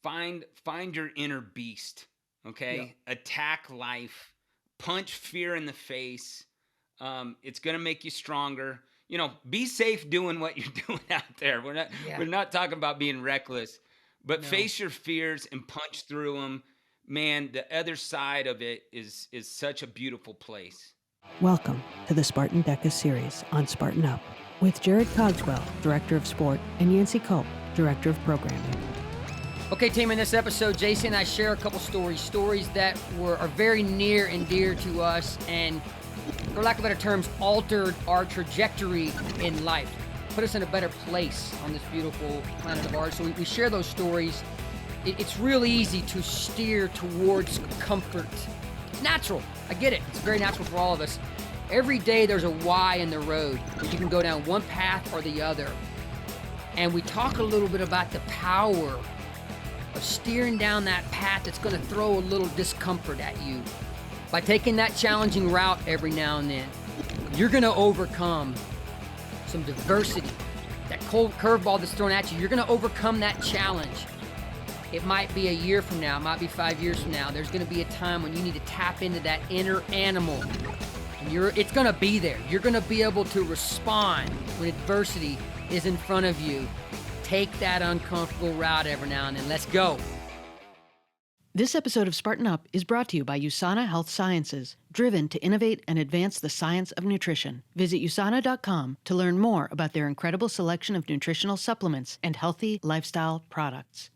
find your inner beast. Okay, attack life, punch fear in the face. It's gonna make you stronger. Be safe doing what you're doing out there. We're not talking about being reckless, but face your fears and punch through them. Man, the other side of it is such a beautiful place. Welcome to the Spartan DEKA series on Spartan Up with Jarod Cogswell, Director of Sport, and Yancy Culp, Director of Programming. Okay, team, in this episode, JC and I share a couple stories that are very near and dear to us and, for lack of better terms, altered our trajectory in life, put us in a better place on this beautiful planet of ours. So we share those stories. It's really easy to steer towards comfort. It's natural. I get it. It's very natural for all of us. Every day there's a Y in the road that you can go down one path or the other. And we talk a little bit about the power of steering down that path that's going to throw a little discomfort at you. By taking that challenging route every now and then, you're going to overcome some diversity. That cold curveball that's thrown at you, you're going to overcome that challenge. It might be a year from now, it might be 5 years from now. There's going to be a time when you need to tap into that inner animal. And it's going to be there. You're going to be able to respond when adversity is in front of you. Take that uncomfortable route every now and then. Let's go. This episode of Spartan Up is brought to you by USANA Health Sciences, driven to innovate and advance the science of nutrition. Visit USANA.com to learn more about their incredible selection of nutritional supplements and healthy lifestyle products.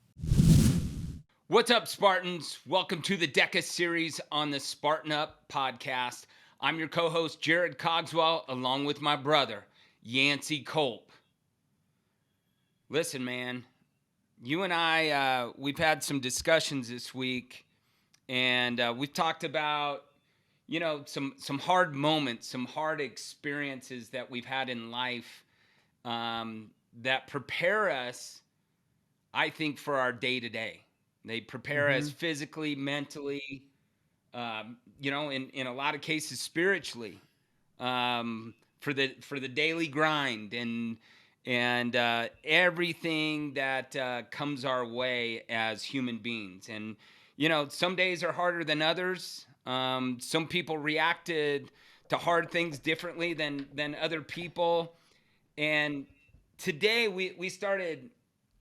What's up, Spartans? Welcome to the DEKA series on the Spartan Up podcast. I'm your co-host, Jarod Cogswell, along with my brother, Yancy Culp. Listen, man, you and I, we've had some discussions this week, and we've talked about, some hard moments, some hard experiences that we've had in life that prepare us, I think, for our day-to-day. They prepare us physically, mentally, in a lot of cases spiritually, for the daily grind and everything that comes our way as human beings. And some days are harder than others. Some people reacted to hard things differently than other people. And today we started.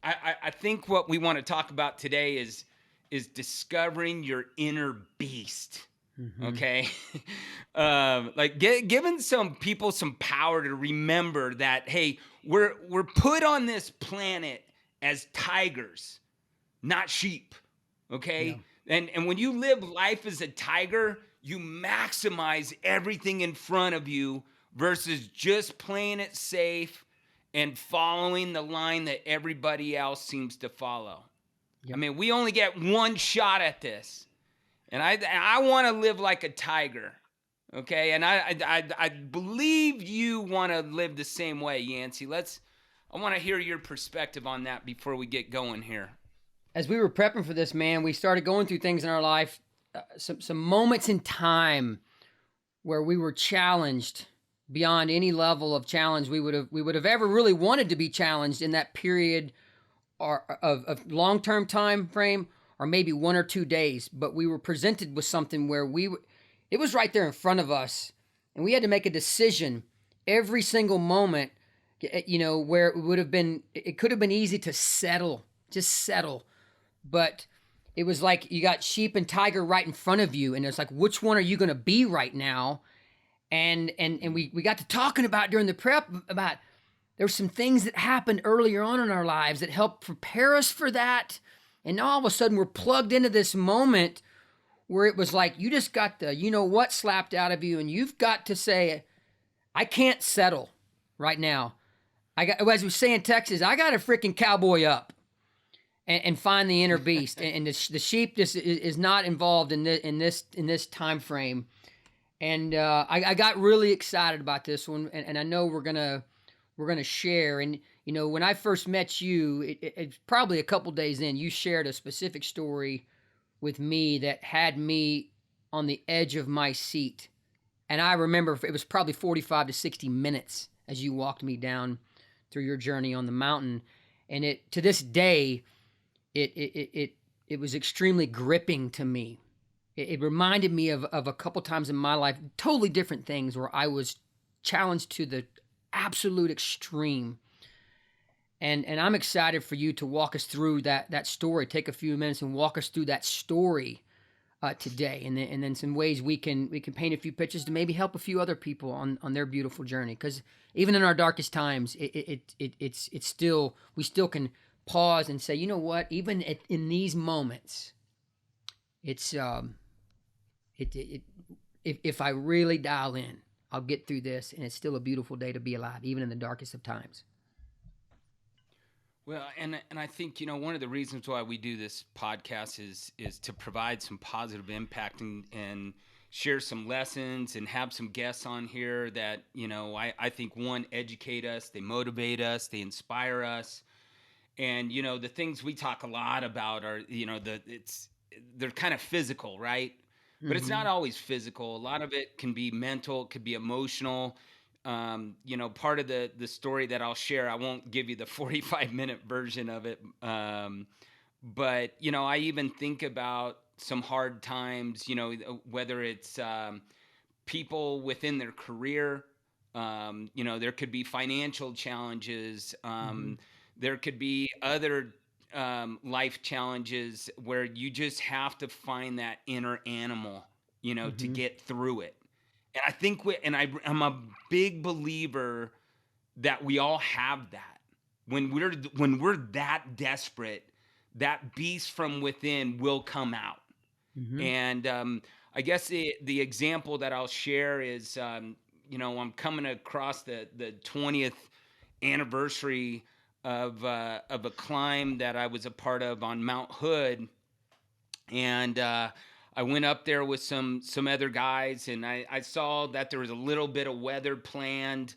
I think what we want to talk about today is discovering your inner beast. Okay. Giving some people some power to remember that, hey, we're put on this planet as tigers, not sheep. Okay. Yeah. And when you live life as a tiger, you maximize everything in front of you versus just playing it safe and following the line that everybody else seems to follow. Yep. I mean, we only get one shot at this. And I want to live like a tiger, okay? And I believe you want to live the same way, Yancy. I want to hear your perspective on that before we get going here. As we were prepping for this, man, we started going through things in our life, some moments in time where we were challenged beyond any level of challenge we would have ever really wanted to be challenged in that period of long-term time frame, or maybe 1 or 2 days, but we were presented with something where it was right there in front of us, and we had to make a decision every single moment, where it could have been easy to just settle, but it was like you got sheep and tiger right in front of you, and it's like, which one are you going to be right now? And we got to talking about during the prep about there were some things that happened earlier on in our lives that helped prepare us for that. And now all of a sudden we're plugged into this moment where it was like you just got the what slapped out of you, and you've got to say, I can't settle right now. As we say in Texas, I got to freaking cowboy up and find the inner beast. and the sheep just is not involved in this time frame. And I got really excited about this one, and I know we're gonna share. And when I first met you, it's probably a couple days in, you shared a specific story with me that had me on the edge of my seat. And I remember it was probably 45 to 60 minutes as you walked me down through your journey on the mountain. And to this day, it was extremely gripping to me. It reminded me of a couple times in my life, totally different things where I was challenged to the absolute extreme. And I'm excited for you to walk us through that story. Take a few minutes and walk us through that story today, and then some ways we can paint a few pictures to maybe help a few other people on their beautiful journey. Because even in our darkest times, it's still, we still can pause and say, you know what? Even in these moments, it's if I really dial in, I'll get through this, and it's still a beautiful day to be alive, even in the darkest of times. Well, and I think, one of the reasons why we do this podcast is to provide some positive impact and share some lessons and have some guests on here that, I think, one, educate us, they motivate us, they inspire us. And, the things we talk a lot about are, they're kind of physical, right? But it's not always physical. A lot of it can be mental, it could be emotional. Part of the story that I'll share, I won't give you the 45-minute version of it. But, I even think about some hard times, whether it's people within their career, there could be financial challenges. There could be other life challenges where you just have to find that inner animal, to get through it. And I think I'm a big believer that we all have that. When we're that desperate, that beast from within will come out. And I guess the example that I'll share is, I'm coming across the 20th anniversary of a climb that I was a part of on Mount Hood, and I went up there with some other guys, and I saw that there was a little bit of weather planned,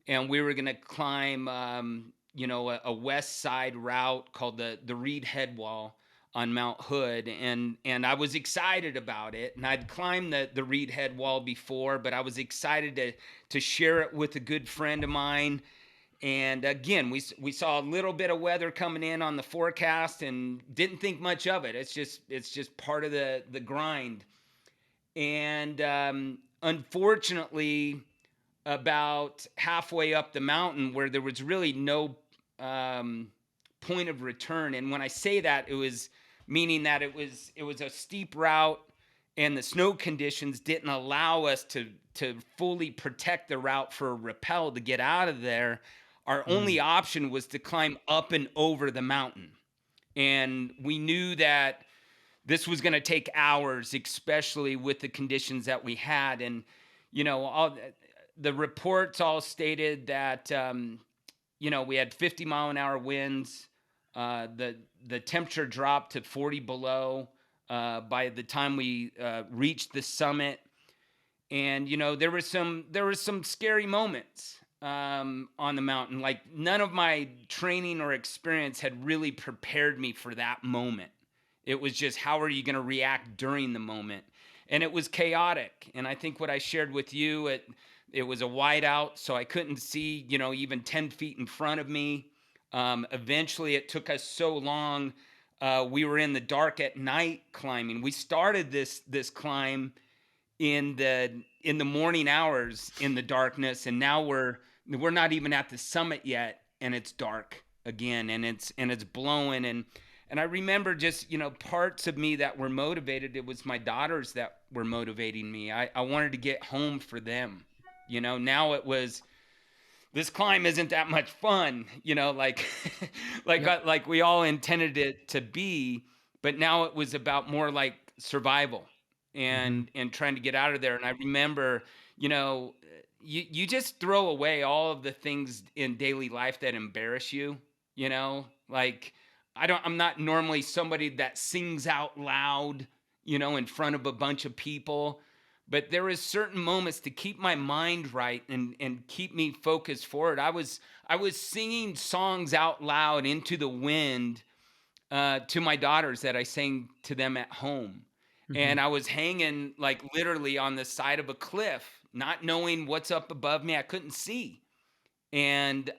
and we were going to climb, a west side route called the Reed Head Wall on Mount Hood, and I was excited about it. And I'd climbed the Reed Head Wall before, but I was excited to share it with a good friend of mine. And again, we saw a little bit of weather coming in on the forecast and didn't think much of it. It's just part of the grind. And unfortunately, about halfway up the mountain, where there was really no point of return, and when I say that, it was meaning that it was a steep route, and the snow conditions didn't allow us to fully protect the route for a rappel to get out of there. Our only option was to climb up and over the mountain. And we knew that this was going to take hours, especially with the conditions that we had. And, the reports all stated that, we had 50-mile-an-hour winds. The temperature dropped to 40 below by the time we reached the summit. And, there were some scary moments on the mountain. Like, none of my training or experience had really prepared me for that moment. It was just, how are you going to react during the moment? And it was chaotic. And I think what I shared with you, it was a whiteout, so I couldn't see, even 10 feet in front of me. Eventually, it took us so long. We were in the dark at night climbing. We started this climb in the morning hours in the darkness, and now we're not even at the summit yet, and it's dark again, and it's blowing. And I remember just, parts of me that were motivated. It was my daughters that were motivating me. I wanted to get home for them. Now it was, this climb isn't that much fun, like like we all intended it to be, but now it was about more like survival and trying to get out of there. And I remember, you just throw away all of the things in daily life that embarrass you, like I'm not normally somebody that sings out loud, in front of a bunch of people. But there is certain moments to keep my mind right and keep me focused forward. I was singing songs out loud into the wind to my daughters that I sang to them at home. And I was hanging like literally on the side of a cliff, not knowing what's up above me. I couldn't see. And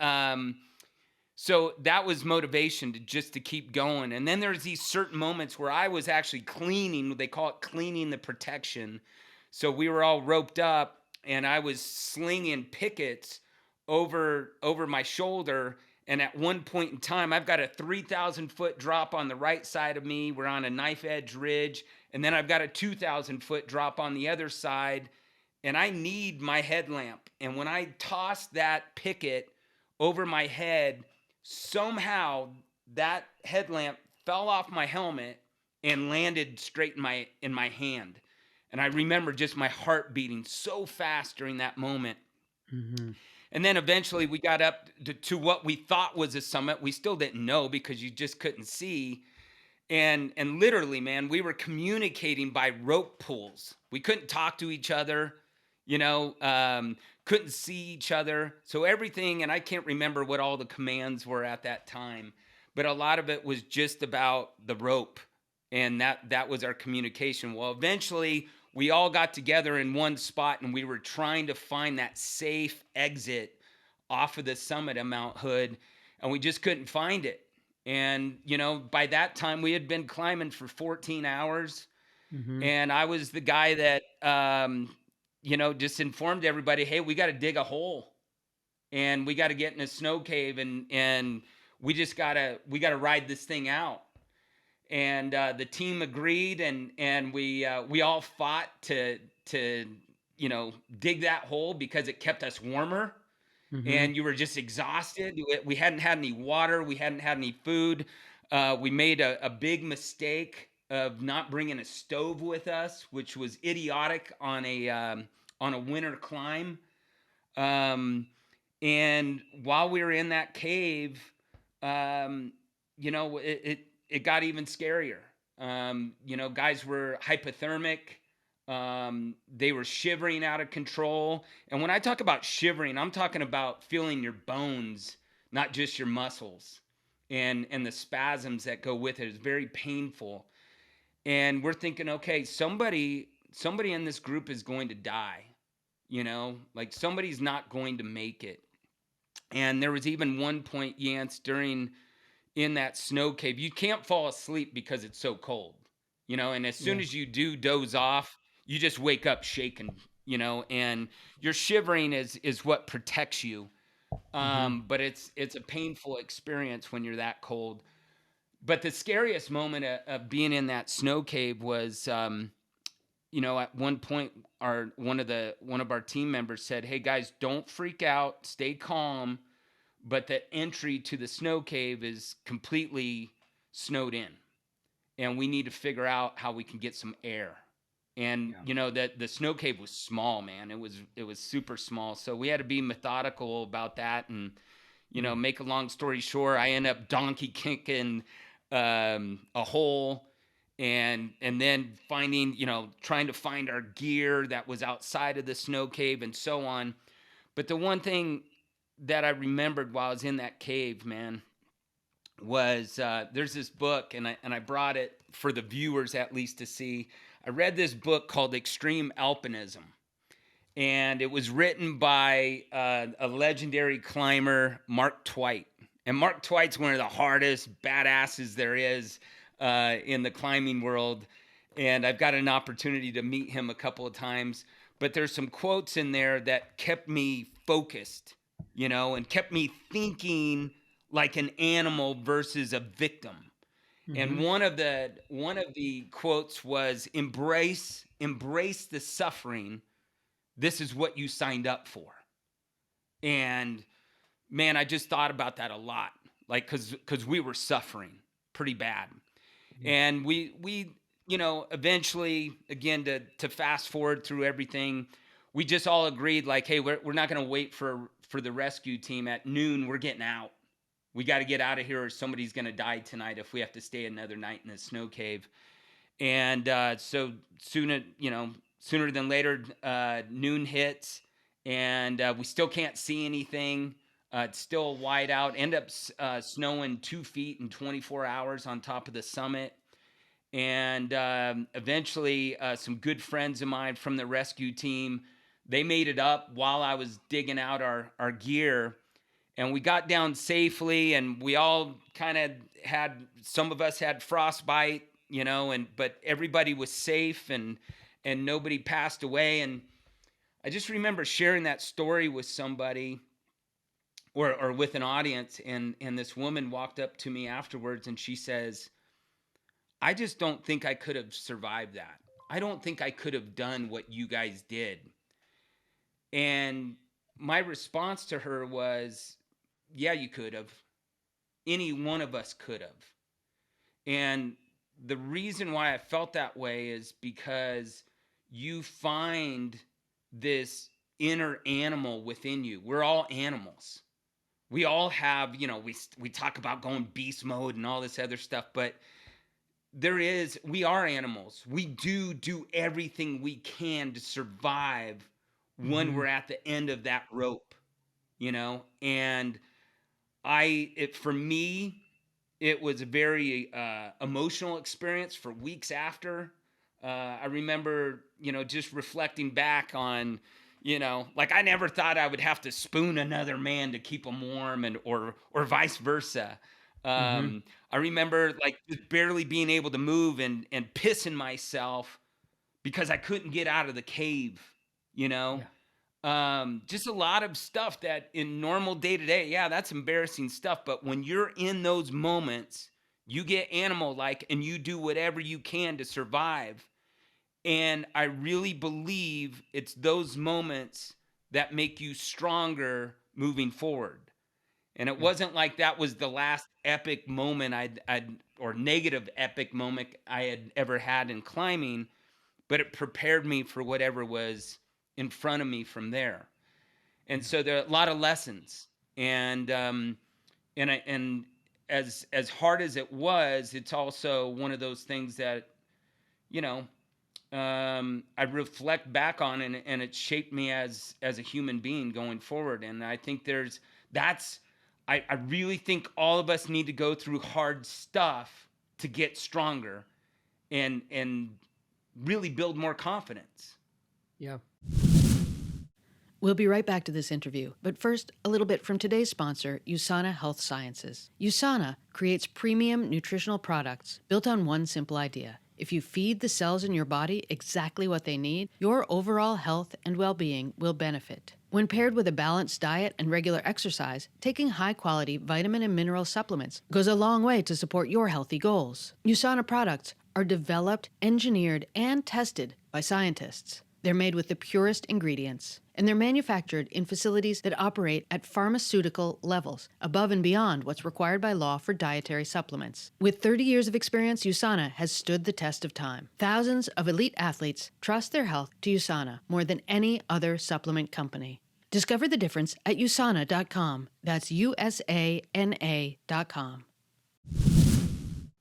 So that was motivation to keep going. And then there's these certain moments where I was actually cleaning, they call it cleaning the protection. So we were all roped up and I was slinging pickets over my shoulder. And at one point in time, I've got a 3,000-foot drop on the right side of me. We're on a knife edge ridge. And then I've got a 2,000-foot drop on the other side. And I need my headlamp. And when I tossed that picket over my head, somehow that headlamp fell off my helmet and landed straight in my hand. And I remember just my heart beating so fast during that moment. Mm-hmm. And then eventually we got up to what we thought was a summit. We still didn't know because you just couldn't see. And literally, man, we were communicating by rope pulls. We couldn't talk to each other, couldn't see each other. So everything, and I can't remember what all the commands were at that time, but a lot of it was just about the rope. And that was our communication. Well, eventually we all got together in one spot and we were trying to find that safe exit off of the summit of Mount Hood, and we just couldn't find it. And, by that time we had been climbing for 14 hours. Mm-hmm. And I was the guy that, just informed everybody, hey, we got to dig a hole and we got to get in a snow cave and we got to ride this thing out. And the team agreed, and we all fought to dig that hole because it kept us warmer. Mm-hmm. And you were just exhausted. We hadn't had any water. We hadn't had any food. We made a big mistake of not bringing a stove with us, which was idiotic on a winter climb. And while we were in that cave, it got even scarier. Guys were hypothermic. They were shivering out of control. And when I talk about shivering, I'm talking about feeling your bones, not just your muscles, and the spasms that go with it. It's very painful. And we're thinking, okay, somebody in this group is going to die, like somebody's not going to make it. And there was even one point, Yance, in that snow cave, you can't fall asleep because it's so cold, and as soon as you do doze off, you just wake up shaking, and your shivering is what protects you. But it's a painful experience when you're that cold. But the scariest moment of being in that snow cave was, at one point, one of our team members said, "Hey guys, don't freak out, stay calm, but the entry to the snow cave is completely snowed in, and we need to figure out how we can get some air." And that the snow cave was small, man. It was super small, so we had to be methodical about that. And make a long story short, I end up donkey kicking a hole, and then finding, trying to find our gear that was outside of the snow cave and so on. But the one thing that I remembered while I was in that cave, man, was there's this book, and I brought it for the viewers at least to see. I read this book called Extreme Alpinism, and it was written by a legendary climber, Mark Twight. And Mark Twight's one of the hardest badasses there is in the climbing world, and I've got an opportunity to meet him a couple of times. But there's some quotes in there that kept me focused, and kept me thinking like an animal versus a victim. Mm-hmm. And one of the quotes was, embrace the suffering. This is what you signed up for. And man, I just thought about that a lot, like, cause we were suffering pretty bad. Mm-hmm. And we eventually, again, to fast forward through everything, we just all agreed, like, hey, we're not going to wait for the rescue team. At noon, we're getting out. We got to get out of here, or somebody's going to die tonight if we have to stay another night in the snow cave. And so sooner than later, noon hits, and we still can't see anything. It's still wide out. End up snowing 2 feet in 24 hours on top of the summit. And eventually, some good friends of mine from the rescue team, they made it up while I was digging out our gear. and we got down safely, and we all kind of some of us had frostbite, but everybody was safe, and nobody passed away. And I just remember sharing that story with somebody, or with an audience, and this woman walked up to me afterwards, and she says, I just don't think I could have survived that. I don't think I could have done what you guys did. And my response to her was, yeah, you could have. Any one of us could have. And the reason why I felt that way is because you find this inner animal within you. We're all animals. We all have, we talk about going beast mode and all this other stuff, but we are animals. We do everything we can to survive when we're at the end of that rope, and for me, it was a very emotional experience for weeks after. I remember, just reflecting back on, like, I never thought I would have to spoon another man to keep him warm, or vice versa. I remember, like, just barely being able to move and pissing myself because I couldn't get out of the cave, Yeah. Just a lot of stuff that in normal day to day, yeah, that's embarrassing stuff. But when you're in those moments, you get animal like, and you do whatever you can to survive. And I really believe it's those moments that make you stronger moving forward. And it wasn't like that was the last epic moment or negative epic moment I had ever had in climbing, but it prepared me for whatever was in front of me from there. And so there are a lot of lessons, and as hard as it was, it's also one of those things that, I reflect back on, and it shaped me as a human being going forward. And I think I really think all of us need to go through hard stuff to get stronger and really build more confidence. Yeah. We'll be right back to this interview, but first, a little bit from today's sponsor, USANA Health Sciences. USANA creates premium nutritional products built on one simple idea. If you feed the cells in your body exactly what they need, your overall health and well-being will benefit. When paired with a balanced diet and regular exercise, taking high-quality vitamin and mineral supplements goes a long way to support your healthy goals. USANA products are developed, engineered, and tested by scientists. They're made with the purest ingredients, and they're manufactured in facilities that operate at pharmaceutical levels, above and beyond what's required by law for dietary supplements. With 30 years of experience, USANA has stood the test of time. Thousands of elite athletes trust their health to USANA more than any other supplement company. Discover the difference at USANA.com. That's USANA.com.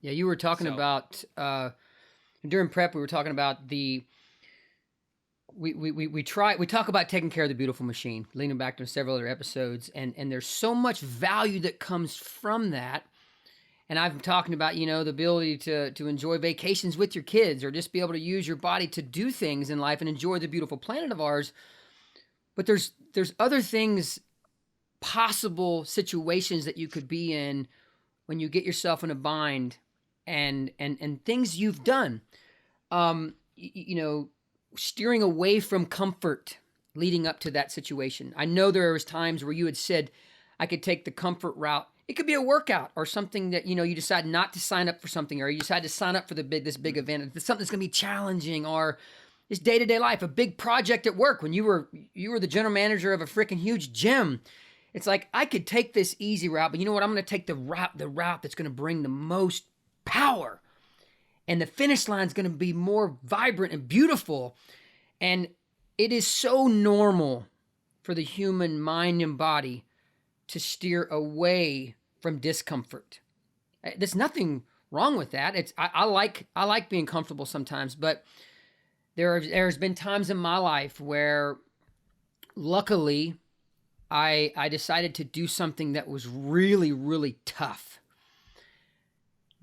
Yeah, you were talking about, during prep, we were talking about we talk about taking care of the beautiful machine, leaning back to several other episodes, and there's so much value that comes from that. And I've been talking about, the ability to enjoy vacations with your kids, or just be able to use your body to do things in life and enjoy the beautiful planet of ours. But there's other things, possible situations that you could be in when you get yourself in a bind, and things you've done. Steering away from comfort leading up to that situation. I know there was times where you had said, I could take the comfort route. It could be a workout or something that, you decide not to sign up for something, or you decide to sign up for this big event. It's something that's going to be challenging, or it's day-to-day life, a big project at work when you were the general manager of a freaking huge gym. It's like, I could take this easy route, but you know what? I'm going to take the route that's going to bring the most power. And the finish line is going to be more vibrant and beautiful. And it is so normal for the human mind and body to steer away from discomfort. There's nothing wrong with that. I like being comfortable sometimes, but there's been times in my life where, luckily, I decided to do something that was really, really tough.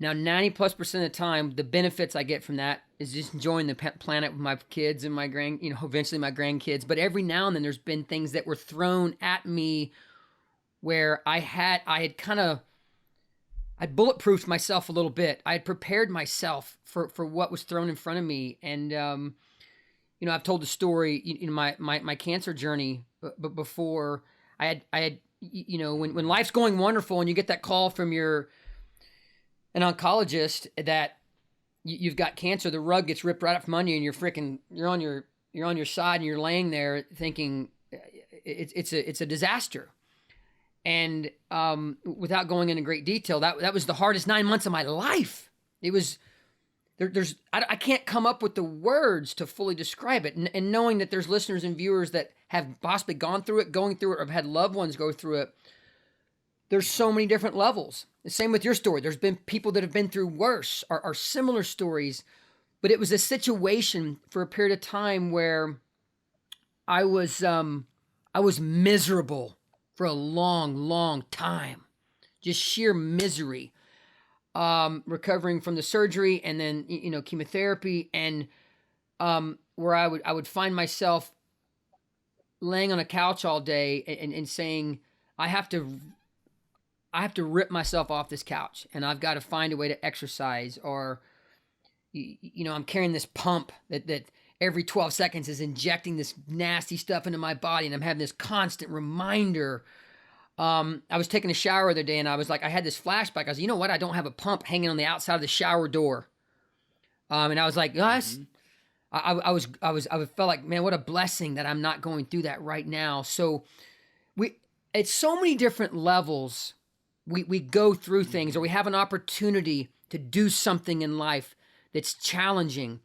Now, 90+% of the time, the benefits I get from that is just enjoying the planet with my kids and eventually my grandkids. But every now and then, there's been things that were thrown at me where I had I'd bulletproofed myself a little bit. I had prepared myself for what was thrown in front of me. And, I've told the story, my cancer journey, but before I had, when life's going wonderful and you get that call from an oncologist that you've got cancer, the rug gets ripped right up from under you and you're on your side and you're laying there thinking it's a disaster. And without going into great detail, that was the hardest 9 months of my life. It was I can't come up with the words to fully describe it. And knowing that there's listeners and viewers that have possibly gone through it, going through it, or have had loved ones go through it, there's so many different levels. The same with your story. There's been people that have been through worse or similar stories, but it was a situation for a period of time where I was miserable for a long, long time, just sheer misery, recovering from the surgery and then, chemotherapy, and where I would find myself laying on a couch all day and saying, I have to rip myself off this couch, and I've got to find a way to exercise, or, I'm carrying this pump that every 12 seconds is injecting this nasty stuff into my body, and I'm having this constant reminder. I was taking a shower the other day, and I was like, I had this flashback. I was, you know what? I don't have a pump hanging on the outside of the shower door. And I was like, guys, I felt like, man, what a blessing that I'm not going through that right now. So at so many different levels, we go through things, or we have an opportunity to do something in life that's challenging,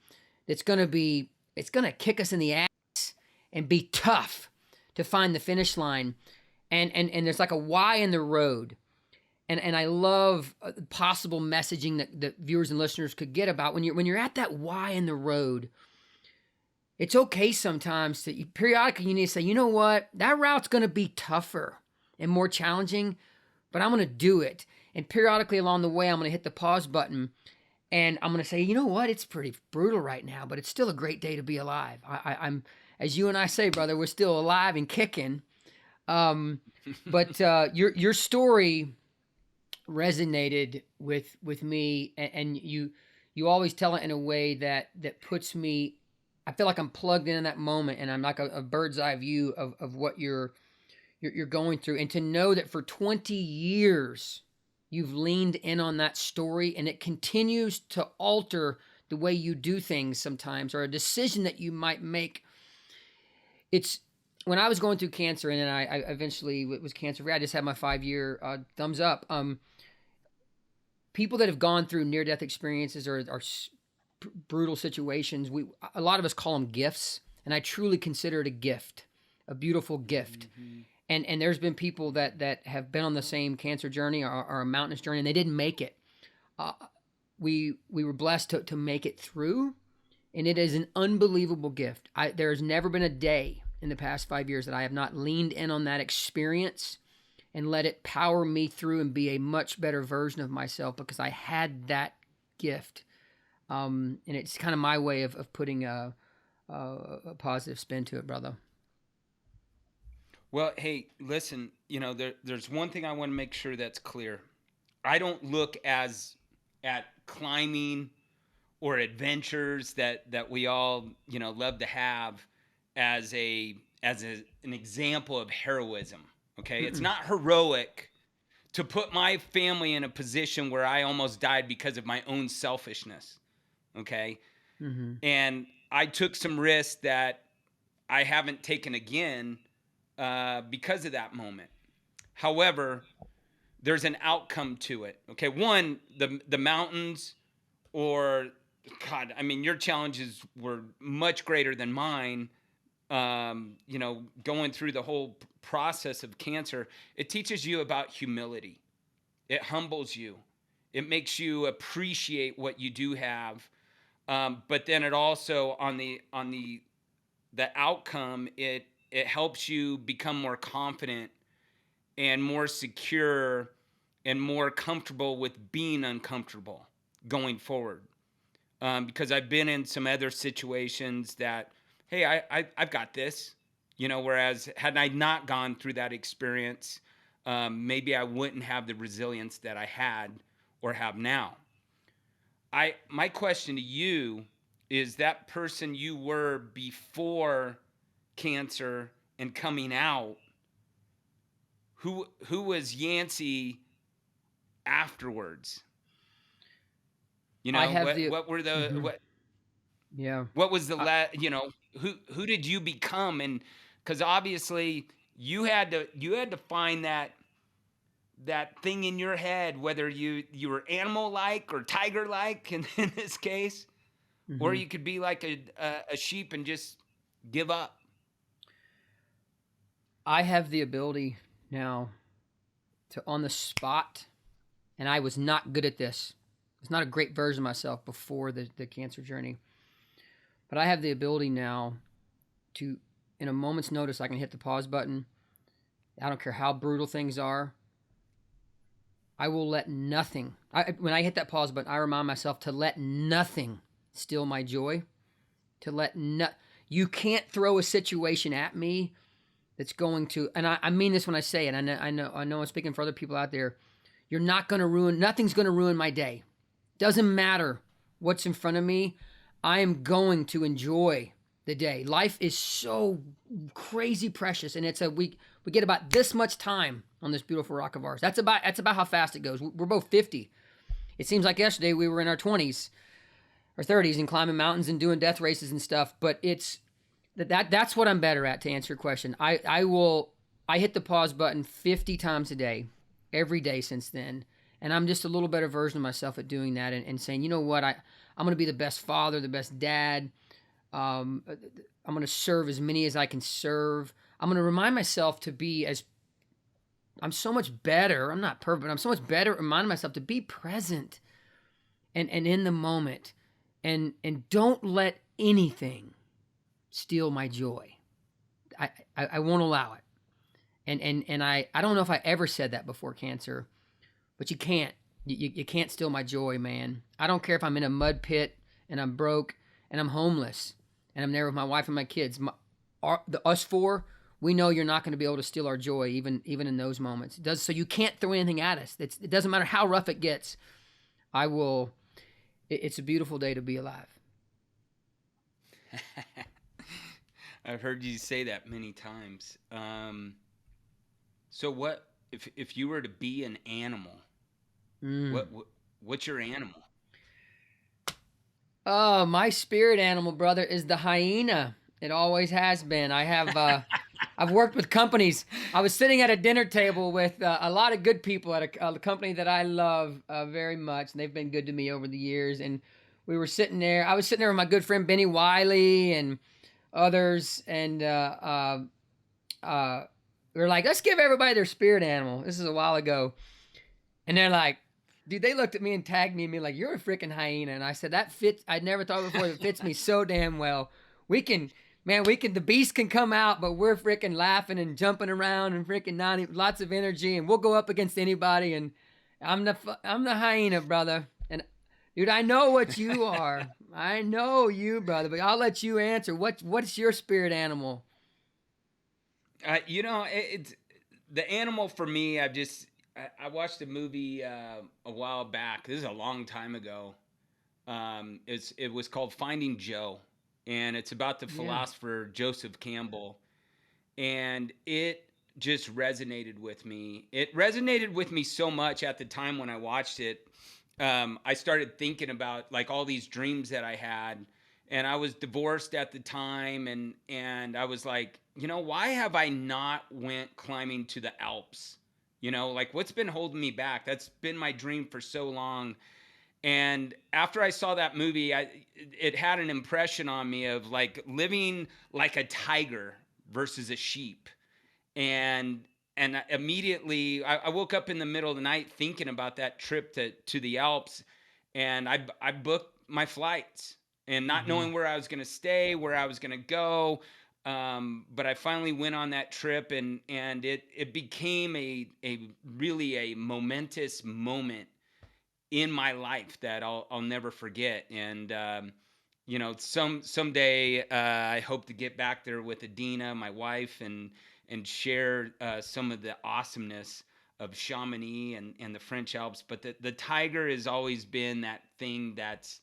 it's going to kick us in the ass and be tough to find the finish line. And there's like a why in the road. And I love possible messaging that viewers and listeners could get about when you're at that why in the road. It's okay sometimes to periodically you need to say, you know what, that route's going to be tougher and more challenging, but I'm going to do it. And periodically along the way, I'm going to hit the pause button. And I'm going to say, you know what? It's pretty brutal right now, but it's still a great day to be alive. I'm, as you and I say, brother, we're still alive and kicking. But your story resonated with me, and you always tell it in a way that puts me. I feel like I'm plugged in that moment, and I'm like a bird's eye view of what you're going through, and to know that for 20 years. You've leaned in on that story, and it continues to alter the way you do things sometimes, or a decision that you might make. It's when I was going through cancer, and then I eventually was cancer-free. I just had my 5-year thumbs up. People that have gone through near-death experiences or brutal situations, a lot of us call them gifts, and I truly consider it a gift, a beautiful gift. Mm-hmm. And there's been people that have been on the same cancer journey or a mountainous journey, and they didn't make it. We were blessed to make it through, and it is an unbelievable gift. There has never been a day in the past 5 years that I have not leaned in on that experience and let it power me through and be a much better version of myself, because I had that gift. And it's kind of my way of putting a positive spin to it, brother. Well, hey, listen, there's one thing I want to make sure that's clear. I don't look at climbing or adventures that we all, love to have as an example of heroism. Okay? Mm-mm. It's not heroic to put my family in a position where I almost died because of my own selfishness. Okay? Mm-hmm. And I took some risks that I haven't taken again because of that moment. However, there's an outcome to it. Okay, one, the mountains, or God, I mean, your challenges were much greater than mine. Going through the whole process of cancer, it teaches you about humility. It humbles you. It makes you appreciate what you do have. But then it also on the outcome, it helps you become more confident and more secure and more comfortable with being uncomfortable going forward. Because I've been in some other situations that, hey, I've got this, whereas had I not gone through that experience, maybe I wouldn't have the resilience that I had or have now. My question to you is, that person you were before cancer and coming out, who was Yancy afterwards? You I know, have the what were the Mhm. Yeah. what was the I, who did you become? And because obviously you had to find that thing in your head, whether you were animal like or tiger like in this case, or mhm. you could be like a sheep and just give up. I have the ability now to, on the spot, and I was not good at this. It's not a great version of myself before the cancer journey, but I have the ability now to, in a moment's notice, I can hit the pause button. I don't care how brutal things are. I will let nothing. When I hit that pause button, I remind myself to let nothing steal my joy. To let no, you can't throw a situation at me that's going to, and I mean this when I say it. I know I'm speaking for other people out there. You're not going to ruin. Nothing's going to ruin my day. Doesn't matter what's in front of me. I am going to enjoy the day. Life is so crazy precious, and we get about this much time on this beautiful rock of ours. That's about how fast it goes. We're both 50. It seems like yesterday we were in our 20s or 30s and climbing mountains and doing death races and stuff. But it's that's what I'm better at, to answer your question. I hit the pause button 50 times a day, every day since then. And I'm just a little better version of myself at doing that, and saying, you know what, I'm going to be the best father, the best dad. I'm going to serve as many as I can serve. I'm going to remind myself to be as, I'm so much better. I'm not perfect, but I'm so much better at reminding myself to be present and in the moment, and don't let anything steal my joy. I won't allow it. And I don't know if I ever said that before cancer, but you can't. You can't steal my joy, man. I don't care if I'm in a mud pit and I'm broke and I'm homeless and I'm there with my wife and my kids. Us four, we know you're not going to be able to steal our joy, even in those moments. So you can't throw anything at us. It doesn't matter how rough it gets. I will. It's a beautiful day to be alive. I've heard you say that many times. So what if you were to be an animal? Mm. What's your animal? Oh, my spirit animal, brother, is the hyena. It always has been. I've worked with companies. I was sitting at a dinner table with a lot of good people at a company that I love very much, and they've been good to me over the years. And we were sitting there. I was sitting there with my good friend Benny Wiley and others, and we were like, let's give everybody their spirit animal. This is a while ago, and they're like, dude, they looked at me and tagged me and me like, you're a freaking hyena. And I said, that fits. I'd never thought before. That fits me so damn well. The beast can come out, but we're freaking laughing and jumping around and freaking lots of energy, and we'll go up against anybody. And I'm the hyena, brother. And dude, I know what you are. I know you, brother, but I'll let you answer. What's your spirit animal? It's the animal for me. I watched a movie a while back. This is a long time ago. It was called Finding Joe, and it's about the Yeah. philosopher Joseph Campbell, and it just resonated with me. It resonated with me so much at the time when I watched it. I started thinking about like all these dreams that I had, and I was divorced at the time, and I was like, why have I not went climbing to the Alps? Like what's been holding me back? That's been my dream for so long. And after I saw that movie, it had an impression on me of like living like a tiger versus a sheep. And immediately I woke up in the middle of the night thinking about that trip to the Alps, and I booked my flights and not Mm-hmm. knowing where I was going to stay, where I was going to go. But I finally went on that trip, and it became a really a momentous moment in my life that I'll never forget. And someday I hope to get back there with Adina, my wife, and share some of the awesomeness. Chamonix and the French Alps, but the tiger has always been that thing that's,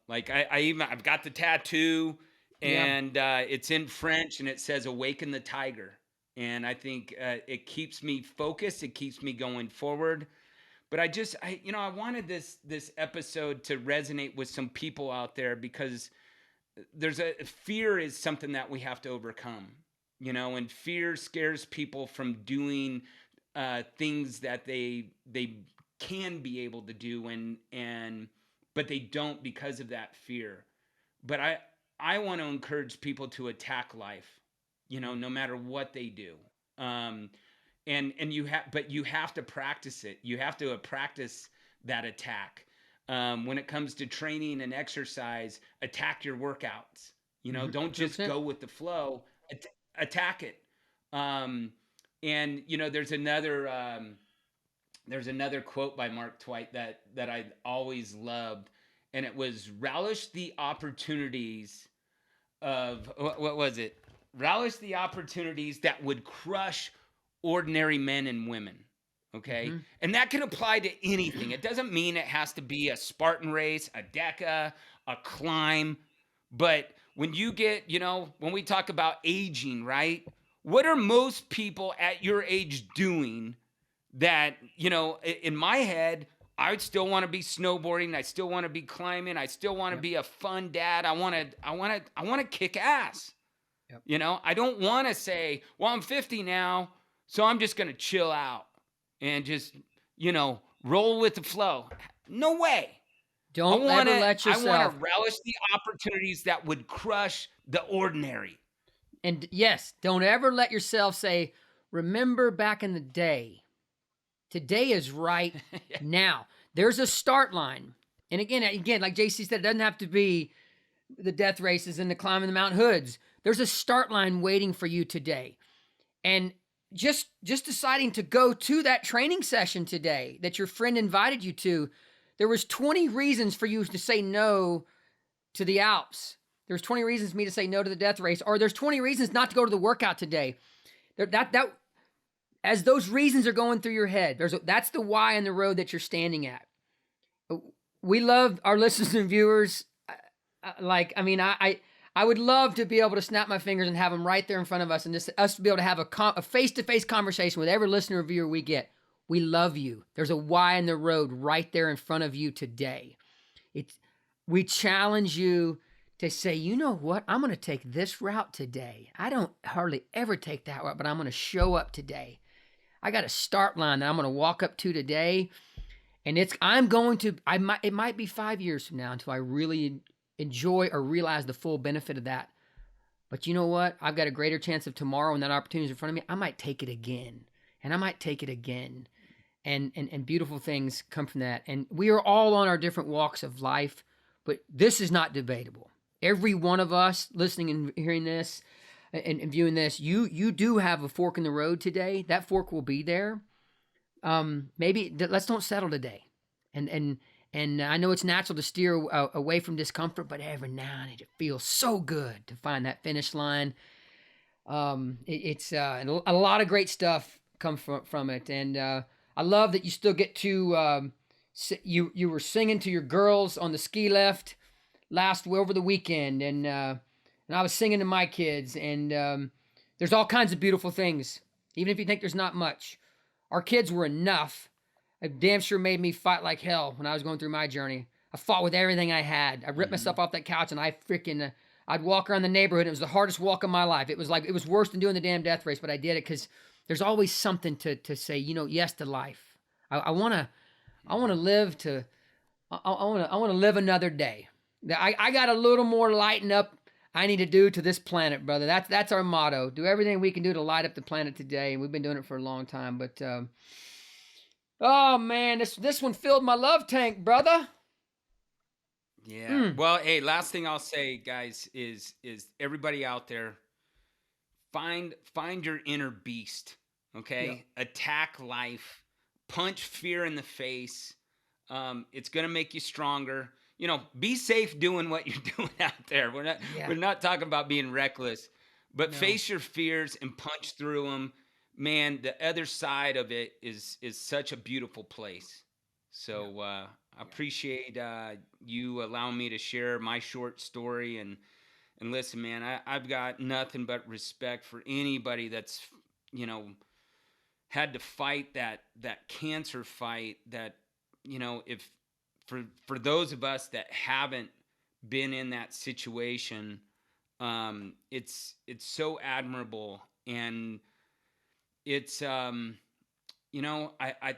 like I've got the tattoo, Yeah. and it's in French and it says "Awaken the Tiger," and I think it keeps me focused, it keeps me going forward. But I wanted this episode to resonate with some people out there, because there's a fear is something that we have to overcome, and fear scares people from doing things that they can be able to do, and but they don't because of that fear. But I want to encourage people to attack life, no matter what they do. Um, and you have to practice it. You have to practice that attack. When it comes to training and exercise, attack your workouts. Don't just 100%. go with the flow. Attack it. Um, and there's another quote by Mark Twight that I always loved, and it was, relish the opportunities of, what was it? Relish the opportunities that would crush ordinary men and women. Okay. Mm-hmm. And that can apply to anything. It doesn't mean it has to be a Spartan race, a DEKA, a climb. But when you get, when we talk about aging, right? What are most people at your age doing that, in my head, I would still want to be snowboarding. I still want to be climbing. I still want to be a fun dad. I want to kick ass. Yep. I don't want to say, well, I'm 50 now, so I'm just going to chill out and just, roll with the flow. No way. Don't ever let yourself. I want to relish the opportunities that would crush the ordinary. And yes, don't ever let yourself say, remember back in the day. Today is right now. There's a start line. And again, like JC said, it doesn't have to be the death races and the climbing the Mount Hoods. There's a start line waiting for you today. And just deciding to go to that training session today that your friend invited you to, there was 20 reasons for you to say no to the Alps. There's 20 reasons for me to say no to the death race, or there's 20 reasons not to go to the workout today. As those reasons are going through your head, that's the why in the road that you're standing at. We love our listeners and viewers. I would love to be able to snap my fingers and have them right there in front of us, and just us to be able to have a face-to-face conversation with every listener or viewer we get. We love you. There's a why in the road right there in front of you today. We challenge you to say, you know what? I'm going to take this route today. I don't hardly ever take that route, but I'm going to show up today. I got a start line that I'm going to walk up to today, and it might be 5 years from now until I really enjoy or realize the full benefit of that. But you know what? I've got a greater chance of tomorrow when that opportunity is in front of me. I might take it again, and I might take it again. And beautiful things come from that. And we are all on our different walks of life, but this is not debatable. Every one of us listening and hearing this and viewing this, you do have a fork in the road today. That fork will be there. Let's don't settle today. And I know it's natural to steer away from discomfort, but every now and then it feels so good to find that finish line. It's a lot of great stuff comes from it. And I love that you still get to, you were singing to your girls on the ski lift over the weekend. And I was singing to my kids, and there's all kinds of beautiful things, even if you think there's not much. Our kids were enough. It damn sure made me fight like hell when I was going through my journey. I fought with everything I had. I ripped myself off that couch, and I'd walk around the neighborhood. It was the hardest walk of my life. It was worse than doing the damn death race, but I did it because there's always something to say, yes to life. I want to live another day. I got a little more lighten up I need to do to this planet, brother. That's our motto. Do everything we can do to light up the planet today, and we've been doing it for a long time. But oh man, this one filled my love tank, brother. Yeah. Well, hey, last thing I'll say, guys, is everybody out there, find your inner beast. Okay, Attack life, punch fear in the face. It's gonna make you stronger. Be safe doing what you're doing out there. We're not talking about being reckless, but face your fears and punch through them. man, the other side of it is such a beautiful place. So I appreciate you allowing me to share my short story. And listen, man, I've got nothing but respect for anybody that's, you know, had to fight that cancer fight. That, you know, if for those of us that haven't been in that situation, it's so admirable. And it's you know, I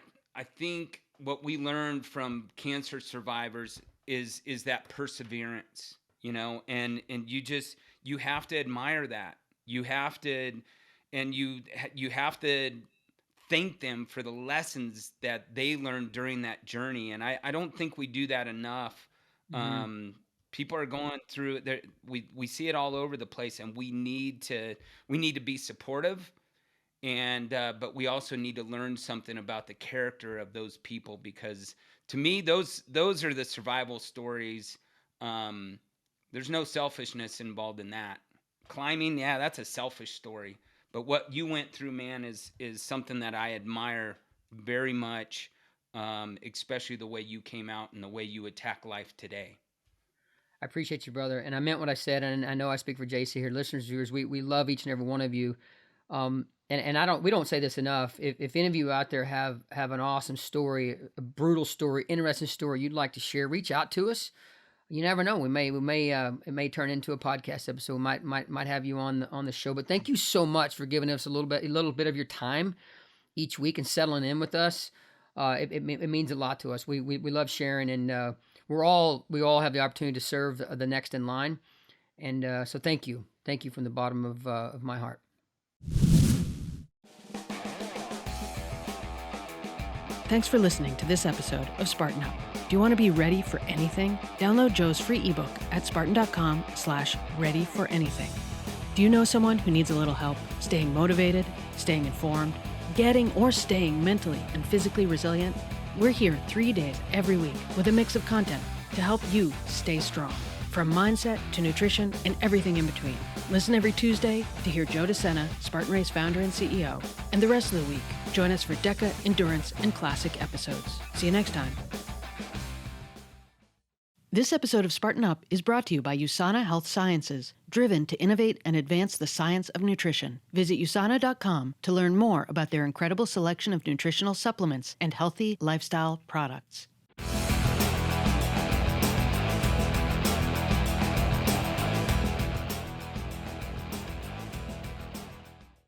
think what we learned from cancer survivors is that perseverance, you know. And you have to admire that. You have to, and you have to thank them for the lessons that they learned during that journey. And I don't think we do that enough. Mm-hmm. People are going through there. We see it all over the place, and we need to be supportive. And but we also need to learn something about the character of those people, because to me those are the survival stories. There's no selfishness involved in that. Climbing, yeah, that's a selfish story. But what you went through, man, is something that I admire very much, especially the way you came out and the way you attack life today. I appreciate you, brother. And I meant what I said. And I know I speak for JC here. Listeners, viewers, we love each and every one of you. And we don't say this enough. If any of you out there have an awesome story, a brutal story, interesting story you'd like to share, reach out to us. You never know. We may it may turn into a podcast episode. We might have you on the show. But thank you so much for giving us a little bit of your time each week and settling in with us. It means a lot to us. We love sharing, and we all have the opportunity to serve the next in line. And so thank you from the bottom of my heart. Thanks for listening to this episode of Spartan Up. Do you want to be ready for anything? Download Joe's free ebook at spartan.com/readyforanything. Do you know someone who needs a little help staying motivated, staying informed, getting or staying mentally and physically resilient? We're here 3 days every week with a mix of content to help you stay strong, from mindset to nutrition and everything in between. Listen every Tuesday to hear Joe DeSena, Spartan Race founder and CEO, and the rest of the week, join us for DEKA, endurance, and classic episodes. See you next time. This episode of Spartan Up is brought to you by USANA Health Sciences, driven to innovate and advance the science of nutrition. Visit USANA.com to learn more about their incredible selection of nutritional supplements and healthy lifestyle products.